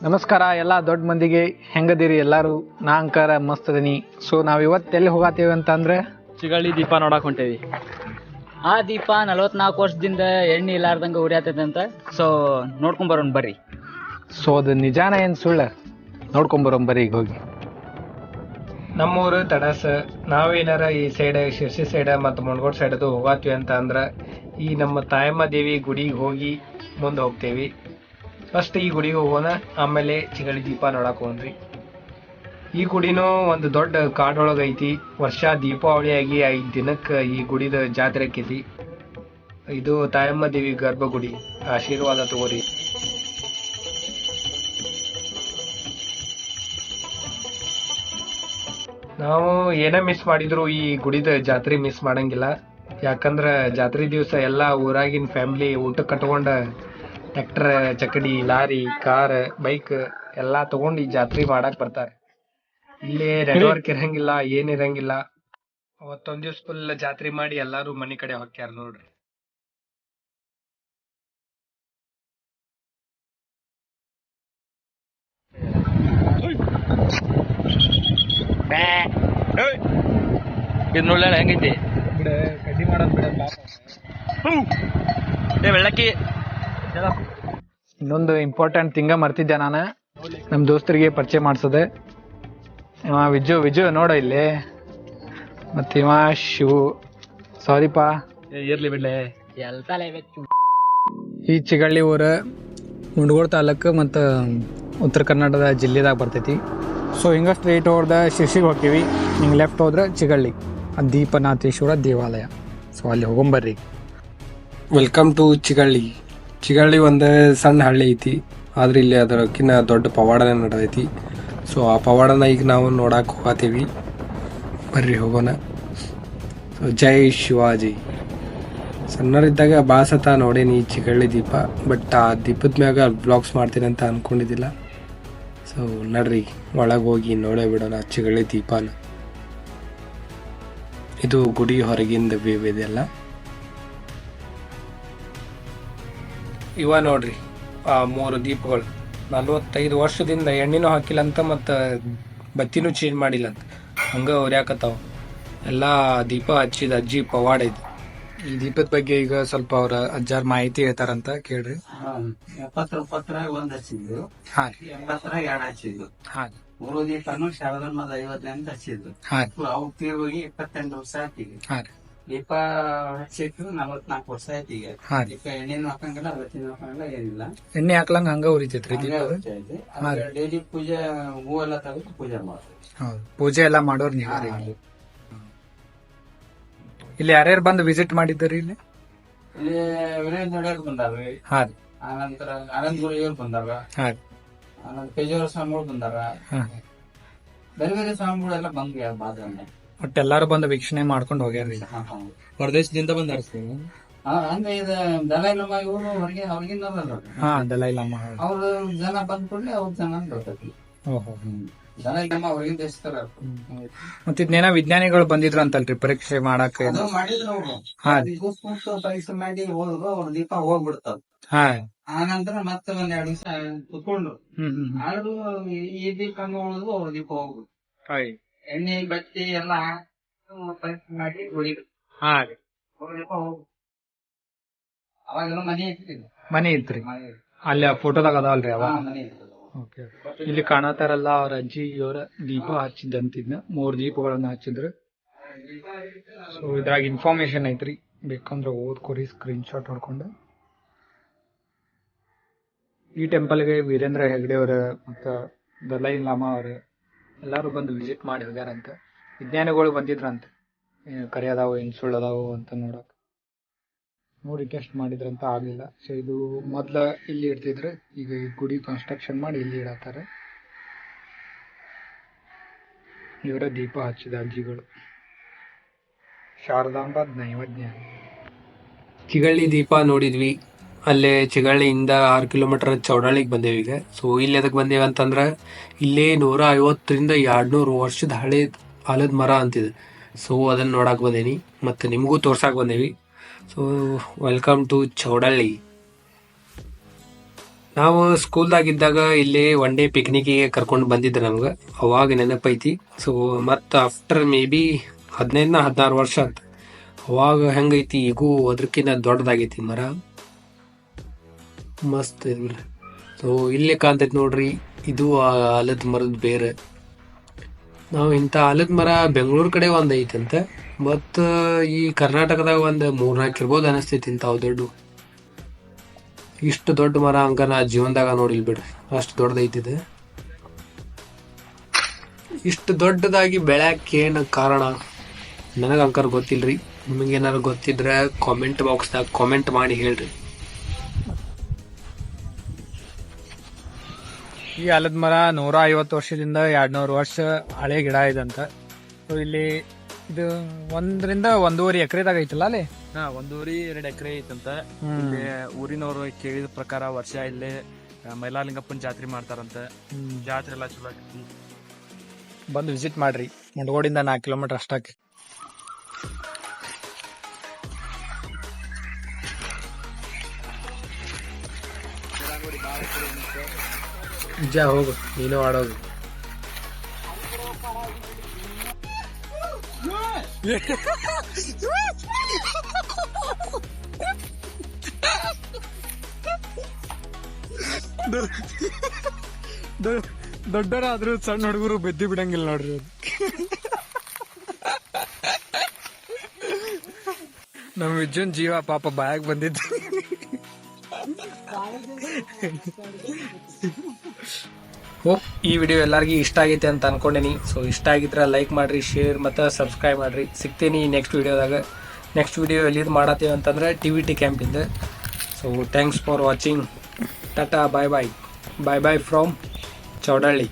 ನಮಸ್ಕಾರ ಎಲ್ಲ ದೊಡ್ಡ ಮಂದಿಗೆ ಹೆಂಗದಿರಿ ಎಲ್ಲರೂ. ನಾ ಅಂಕಾರ ಮಸ್ತ್ ಅದೀನಿ. ಸೊ ನಾವು ಇವತ್ತು ಎಲ್ಲಿ ಹೋಗತ್ತೀವಿ ಅಂತಂದ್ರೆ ಚಿಗಳಿ ದೀಪ ನೋಡಕ್ ಹೊಂಟೇವಿ. ಆ ದೀಪ 44 ವರ್ಷದಿಂದ ಎಣ್ಣೆ ಇಲ್ಲಾರ್ದಂಗ ಉರಿಯಾತೈತೆ ಅಂತ. ಸೊ ನೋಡ್ಕೊಂಬರೋಣ ಬರ್ರಿ. ಸೊ ಅದು ನಿಜಾನ ಏನು ಸುಳ್ಳ ನೋಡ್ಕೊಂಬರೋಣ ಬರ್ರಿ ಈಗ ಹೋಗಿ. ನಮ್ಮೂರು ತಡಸ. ನಾವೇನಾರ ಈ ಸೈಡ್ ಶಿರ್ಸಿ ಸೈಡ್ ಮತ್ತು ಮುಣಗೋಡ್ ಸೈಡ್ ಅದು ಹೋಗತ್ತೀವಿ ಅಂತ ಅಂದ್ರೆ ಈ ನಮ್ಮ ತಾಯಮ್ಮ ದೇವಿ ಗುಡಿಗೆ ಹೋಗಿ ಮುಂದೆ ಹೋಗ್ತೇವಿ. ಫಸ್ಟ್ ಈ ಗುಡಿಗೆ ಹೋಗೋಣ, ಆಮೇಲೆ ಚಿಗಳಿ ದೀಪ ನೋಡಕ್ ಹೋಗ್ರಿ. ಈ ಗುಡಿನೂ ಒಂದು ದೊಡ್ಡ ಕಾಡೊಳಗೆ ಐತಿ. ವರ್ಷ ದೀಪಾವಳಿ ಆಗಿ 5 ದಿನಕ್ಕೆ ಈ ಗುಡಿದ ಜಾತ್ರೆ ಆಕೈತಿ. ಇದು ತಾಯಮ್ಮ ದೇವಿ ಗರ್ಭಗುಡಿ. ಆಶೀರ್ವಾದ ತಗೋರಿ. ನಾವು ಏನ ಮಿಸ್ ಮಾಡಿದ್ರು ಈ ಗುಡಿದ ಜಾತ್ರೆ ಮಿಸ್ ಮಾಡಂಗಿಲ್ಲ. ಯಾಕಂದ್ರ ಜಾತ್ರೆ ದಿವಸ ಎಲ್ಲಾ ಊರಾಗಿನ ಫ್ಯಾಮಿಲಿ ಊಟ ಕಟ್ಕೊಂಡ ಟ್ರ್ಯಾಕ್ಟರ್, ಚಕಡಿ, ಲಾರಿ, ಕಾರ್, ಬೈಕ್ ಎಲ್ಲಾ ತಗೊಂಡ್ ಈ ಜಾತ್ರೆ ಮಾಡಕ್ ಬರ್ತಾರೆ. ಇಲ್ಲಿ ನೆಟ್ವರ್ಕ್ ಇರಂಗಿಲ್ಲ, ಏನ್ ಇರಂಗಿಲ್ಲ. ಅವತ್ತೊಂದ್ ದಿವ್ಸ ಫುಲ್ ಜಾತ್ರೆ ಮಾಡಿ ಎಲ್ಲಾರು ಮನಿ ಕಡೆ ಹೊಕ್ಕ್ಯಾರ ನೋಡ್ರಿ. ಇದು ನೋಡ್ಲ ಹೆಂಗೈತಿ ಕಡ್ಡಿ ಮಾಡೋದ್ ಬಿಡ ಪಾಪ. ಬೆಳ್ಳಕ್ಕಿ. ಇನ್ನೊಂದು ಇಂಪಾರ್ಟೆಂಟ್ ಥಿಂಗ ಮರ್ತಿದ್ದೆ ನಾನು, ನಮ್ಮ ದೋಸ್ತರಿಗೆ ಪರಿಚಯ ಮಾಡ್ಸದೆ. ಇವ ವಿಜು ನೋಡ ಇಲ್ಲಿ. ಮತ್ತು ಇವ ಶಿವು. ಸಾರಿಪಾ. ಇರ್ಲಿ ಬಿಡ್ಲೆ. ಈ ಚಿಗಳ್ಳಿ ಊರ ಮುಂಡಗೋಡ್ ತಾಲೂಕು ಮತ್ತು ಉತ್ತರ ಕನ್ನಡದ ಜಿಲ್ಲೆದಾಗ ಬರ್ತೈತಿ. ಸೊ ಹಿಂಗೆ ಸ್ಟ್ರೈಟ್ ಹೊಡೆದ ಶಿರ್ಸಿಗೆ ಹೋಗ್ತೀವಿ. ಹಿಂಗೆ ಲೆಫ್ಟ್ ಹೋದ್ರೆ ಚಿಗಳ್ಳಿ, ದೀಪನಾಥೇಶ್ವರ ದೇವಾಲಯ. ಸೊ ಅಲ್ಲಿ ಹೋಗೊಂಬರ್ರಿ. Welcome to ಚಿಗಳ್ಳಿ. ಚಿಗಳ್ಳಿ ಒಂದು ಸಣ್ಣ ಹಳ್ಳಿ ಐತಿ, ಆದ್ರೆ ಇಲ್ಲಿ ಅದಕ್ಕಿಂತ ದೊಡ್ಡ ಪವಾಡನ ನಡೆದೈತಿ. ಸೊ ಆ ಪವಾಡನ ಈಗ ನಾವು ನೋಡಕ್ಕೆ ಹೋಗತ್ತೀವಿ. ಬರ್ರಿ ಹೋಗೋಣ. ಸೊ ಜೈ ಶಿವಾಜಿ. ಸಣ್ಣರಿದ್ದಾಗ ಭಾಳ ಸತ ನೋಡೇನಿ ಈ ಚಿಗಳ್ಳಿ ದೀಪ, ಬಟ್ ಆ ದೀಪದ ಮ್ಯಾಗ ಬ್ಲಾಗ್ಸ್ ಮಾಡ್ತೀನಿ ಅಂತ ಅನ್ಕೊಂಡಿದ್ದಿಲ್ಲ. ಸೊ ನಡ್ರಿ ಒಳಗೆ ಹೋಗಿ ನೋಡೇ ಬಿಡೋಣ ಚಿಗಳ್ಳಿ ದೀಪನ. ಇದು ಗುಡಿ ಹೊರಗಿಂದ ವ್ಯೂ ಇದೆಲ್ಲ. ಇವ ನೋಡ್ರಿ ಆ 3 ದೀಪಗಳು. 45 ವರ್ಷದಿಂದ ಎಣ್ಣೆನೂ ಹಾಕಿಲ್ಲ ಅಂತ, ಮತ್ತು ಬತ್ತಿನೂ ಚೇಂಜ್ ಮಾಡಿಲ್ಲ ಅಂತ, ಹಂಗ ಉರ್ಯಾಕತ್ತಾವ. ಎಲ್ಲ ದೀಪ ಹಚ್ಚಿದ ಅಜ್ಜಿ ಪವಾಡ ಐತಿ. ಈ ದೀಪದ ಬಗ್ಗೆ ಈಗ ಸ್ವಲ್ಪ ಅವ್ರ ಅಜ್ಜಾರ್ ಮಾಹಿತಿ ಹೇಳ್ತಾರಂತ ಕೇಳ್ರಿ. 70 ಒಂದ್ ಹಚ್ಚಿದ್ರು, ಹಾ 80 2 ಹಚ್ಚಿದ್ರು. ಹಾ 3 ದೀಪನು ಶಾರದಮ್ಮ 50 ಹಚ್ಚಿದ್ರು. ಹಾ ಅವು ತೀರ್ಗೋಗಿ 28 ವರ್ಷ ಆಯ್ತಿಗೆ. ಹಾ ದೀಪ ಹಚ್ಚಿದ್ರು 44 ವರ್ಷ ಆಯ್ತಿಗೆ. ಹಾ ದೀಪ ಎಣ್ಣೆನು ಹಾಕಂಗಿಲ್ಲ, ಬತ್ತಿನೂ ಹಾಕಂಗಿಲ್ಲ, ಏನಿಲ್ಲ. ಎಣ್ಣೆ ಹಾಕ್ಲಂಗ ಹಂಗ ಉರಿತೈತ್ರಿ ದೀಪ. ಡೈಲಿ ಪೂಜೆ ಹೂವೆಲ್ಲ ತೆಗೆದು ಪೂಜೆ ಮಾಡ್ತೀವಿ. ಹೌದು, ಪೂಜೆ ಎಲ್ಲಾ ಮಾಡೋರ್ ನೀವು. ಇಲ್ಲಿ ಯಾರ್ಯಾರು ಬಂದು ವಿಸಿಟ್ ಮಾಡಿದ್ದೀರಿ ಇಲ್ಲಿ? ಇಲ್ಲಿ ವೀರೇಂದ್ರ ನೋಡ್ಯಾಕ ಬಂದಾರ್ರಿ. ಹಾ ರೀ. ಆನಂತರ ಆನಂದ್ ಗುರಿಯವ್ರು ಬಂದಾರ. ಹಾ ರೀ. ಆನಂದ್ ಪೇಜಾವರ ಸ್ವಾಮಿಗಳು ಬಂದಾರ. ಹಾ ಬೇರೆ ಬೇರೆ ಸ್ವಾಮಿಗಳೆಲ್ಲ ಬಂದ್ವಿ ಬಾದನೆ. ಒಟ್ಟು ಎಲ್ಲಾರು ಬಂದು ವೀಕ್ಷಣೆ ಮಾಡ್ಕೊಂಡು ಹೋಗ್ಯಾರ್ರಿ. ಹೊರದೇಶದಿಂದ ಬಂದಾರ. ಅಂದ್ರೆ ಇದು ದಲೈ ಲಮ ಇವರು ಹೊರಗೆ ಅವ್ರಿಗಿಂದ ಹಾ ದಲೈ ಲಾಮ. ಅವ್ರ ಜನ ಬಂದ್ ಕೂಡಲೇ ಅವ್ರ ಜನ ಬರ್ತೈತಿ. ಓಹೋ. ದಲೈ ಲಮ ಅವ್ರಿಗಿಂದ ದೇಶಸ್ತಾರ. ಮತ್ತ ಇದನ್ನೇನ ವಿಜ್ಞಾನಿಗಳು ಬಂದಿದ್ರು ಅಂತಲ್ರಿ ಪರೀಕ್ಷೆ ಮಾಡಾಕ? ಅದು ಮಾಡಿದ್ರು ಅವ್ರು. ಹಾ ಪರೀಕ್ಷೆ ಮಾಡಿ ಹೋದ್ರು, ಅವ್ರ ದೀಪ ಹೋಗ್ಬಿಡ್ತಾವ. ಹಾ ಆನಂತರ ಮತ್ತೆ ಒಂದ್ 2 ದಿವಸ ಕುತ್ಕೊಂಡ್ರು. ಆದ್ರೂ ಈ ದೀಪ ಉಳಿದು ಅವ್ರ ದೀಪ ಹೋಗ್ಬಿಡು. ಎಣ್ಣೆ ಬತ್ತಿ ಎಲ್ಲ ಪರೀಕ್ಷೆ ಮಾಡಿ ಉಳಿದ್ರು. ಹಾ ರೀ. ಅವ್ರ ದೀಪ ಹೋಗ್ಬಿಡು. ಅವಾಗೆಲ್ಲ ಮನೆ ಇರ್ತಿದ್ರು. ಮನೆ ಇತ್ರಿ ಅಲ್ಲಿ ಫೋಟೋದಾಗ ಅದಾವಲ್ರಿ ಅವ? ಮನೆ ಇರ್ತದ. ಓಕೆ. ಇಲ್ಲಿ ಕಾಣತಾರಲ್ಲ ಅವ್ರ ಅಜ್ಜಿ ಅವರ ದೀಪ ಹಚ್ಚಿದ್ದಂತಿದ್ನ 3 ದೀಪಗಳನ್ನ ಹಚ್ಚಿದ್ರು. ಸೊ ಇದ್ರಾಗ ಇನ್ಫಾರ್ಮೇಶನ್ ಐತ್ರಿ, ಬೇಕಂದ್ರೆ ಓದ್ಕೊರಿ, ಸ್ಕ್ರೀನ್ ಶಾಟ್ ಹೊಡ್ಕೊಂಡು. ಈ ಟೆಂಪಲ್ಗೆ ವೀರೇಂದ್ರ ಹೆಗ್ಡೆ ಅವರ ಮತ್ತು ದಲೈ ಲಾಮಾ ಅವರು ಎಲ್ಲರೂ ಬಂದು ವಿಸಿಟ್ ಮಾಡಿ ಹೋಗ್ಯಾರಂತ. ವಿಜ್ಞಾನಿಗಳು ಬಂದಿದ್ರಂತೆ, ಕರೆ ಅದಾವು ಏನು ಸುಳ್ಳು ಅದಾವು ಅಂತ ನೋಡಕ್. ರಿಕ್ವೆಸ್ಟ್ ಮಾಡಿದ್ರಂತ ಆಗ್ಲಿಲ್ಲ. ಸೊ ಇದು ಮೊದ್ಲ ಇಲ್ಲಿ ಇಡ್ತಿದ್ರು, ಈಗ ಈ ಗುಡಿ ಕನ್ಸ್ಟ್ರಕ್ಷನ್ ಮಾಡಿ ಇಲ್ಲಿ ಇಡತ್ತಾರೆ. ಇವರ ದೀಪ ಹಚ್ಚಿದ ಅಜ್ಜಿಗಳು. ಶಾರದಾಂಬ ನೈವೇದ್ಯ. ಚಿಗಳ್ಳಿ ದೀಪ ನೋಡಿದ್ವಿ. ಅಲ್ಲೇ ಚಿಗಳ್ಳಿಯಿಂದ 6 ಕಿಲೋಮೀಟರ್ ಚೌಡಳ್ಳಿಗೆ ಬಂದೇವಿ ಈಗ. ಸೊ ಇಲ್ಲಿ ಅದಕ್ಕೆ ಬಂದೇವಿ ಅಂತಂದ್ರೆ ಇಲ್ಲೇ 150ರಿಂದ 200 ವರ್ಷದ ಹಳೆ ಆಲದ ಮರ ಅಂತಿದೆ. ಸೊ ಅದನ್ನ ನೋಡಕ್ ಬಂದೇನಿ, ಮತ್ತೆ ನಿಮಗೂ ತೋರ್ಸಾಕ್ ಬಂದೇವಿ. So welcome to Chowdahalli. ನಾವು ಸ್ಕೂಲ್ದಾಗಿದ್ದಾಗ ಇಲ್ಲಿ ಒನ್ ಡೇ ಪಿಕ್ನಿಕ್ಗೆ ಕರ್ಕೊಂಡು ಬಂದಿದ್ರು ನಮ್ಗೆ, ಅವಾಗ ನೆನಪೈತಿ. ಸೊ ಮತ್ತು ಆಫ್ಟರ್ ಮೇ ಬಿ 15-16 ವರ್ಷ ಅಂತ. ಅವಾಗ ಹೆಂಗೈತಿ, ಈಗೂ ಅದ್ರಕ್ಕಿಂತ ದೊಡ್ಡದಾಗೈತಿ ಮರ, ಮಸ್ತ್ ಇದ್ರಿ. ಸೊ ಇಲ್ಲೇ ಕಾಣ್ತೈತಿ ನೋಡ್ರಿ, ಇದು ಆಲದ ಮರದ ಬೇರೆ. ನಾವು ಇಂಥ ಆಲದ ಮರ ಬೆಂಗಳೂರು ಕಡೆ ಒಂದು ಐತಂತೆ, ಮತ್ತು ಈ ಕರ್ನಾಟಕದಾಗ ಒಂದು 3-4 ಇರ್ಬೋದು ಅನಿಸ್ತೈತಿ ಇಂಥವು ದೊಡ್ಡ. ಇಷ್ಟು ದೊಡ್ಡ ಮರ ಅಂಕ ನಾ ಜೀವನದಾಗ ನೋಡಿಲ್ ಬಿಡ್ರಿ, ಅಷ್ಟು ದೊಡ್ಡದೈತಿದೆ. ಇಷ್ಟು ದೊಡ್ಡದಾಗಿ ಬೆಳ್ಯಾಕೇನು ಕಾರಣ ನನಗೆ ಅಂಕರ್ ಗೊತ್ತಿಲ್ರಿ. ನಿಮಗೇನಾರು ಗೊತ್ತಿದ್ರೆ ಕಾಮೆಂಟ್ ಬಾಕ್ಸ್ದಾಗ ಕಾಮೆಂಟ್ ಮಾಡಿ ಹೇಳ್ರಿ. ಈ ಆಲದ ಮರ 150 ವರ್ಷದಿಂದ 200 ವರ್ಷ ಹಳೆ ಗಿಡ ಇದಂತ. ಸೊ ಇಲ್ಲಿ ಇದು 1-1.5 ಎಕರೆದಾಗ ಐತಲ್ಲ ಅಲ್ಲಿ. 1-2 ಎಕರೆ ಐತಂತ. ಇಲ್ಲಿ ಊರಿನವ್ರು ಕೇಳಿದ ಪ್ರಕಾರ ವರ್ಷ ಇಲ್ಲೇ ಮೈಲಾಲಿಂಗಪ್ಪನ ಜಾತ್ರೆ ಮಾಡ್ತಾರಂತ. ಜಾತ್ರೆ ಎಲ್ಲ ಚಲೋ ಆಗ್ತೈತಿ, ಬಂದು ವಿಸಿಟ್ ಮಾಡ್ರಿ. ಮುಂಡಗೋಡಿಂದ 4 ಕಿಲೋಮೀಟರ್ ಅಷ್ಟಾಕಿ. ನಿಜ, ಹೋಗು ನೀನು ಆಡೋದು. ದೊಡ್ಡರಾದ್ರೂ ಸಣ್ಣ ಹುಡುಗರು ಬೆದ್ದಿ ಬಿಡಂಗಿಲ್ಲ ನೋಡ್ರಿ. ನಮ್ ವಿಜುನ್ ಜೀವ ಪಾಪ ಬಾಯಾಗ ಬಂದಿದ್ದು. ಹೋಪ್ ಈ ವಿಡಿಯೋ ಎಲ್ಲರಿಗೂ ಇಷ್ಟ ಆಗೈತೆ ಅಂತ ಅನ್ಕೊಂಡೇನಿ. ಸೊ ಇಷ್ಟ ಆಗಿದ್ರೆ ಲೈಕ್ ಮಾಡ್ರಿ, ಶೇರ್ ಮತ್ತು ಸಬ್ಸ್ಕ್ರೈಬ್ ಮಾಡ್ರಿ. ಸಿಗ್ತೀನಿ ನೆಕ್ಸ್ಟ್ ವಿಡಿಯೋದಾಗ. ನೆಕ್ಸ್ಟ್ ವಿಡಿಯೋ ಎಲ್ಲಿದು ಮಾಡತ್ತೀವಿ ಅಂತಂದ್ರೆ TVT ಕ್ಯಾಂಪಿಂದ. So thanks for watching. ಟಾಟಾ, bye bye. Bye bye from ಚೌಡಹಳ್ಳಿ.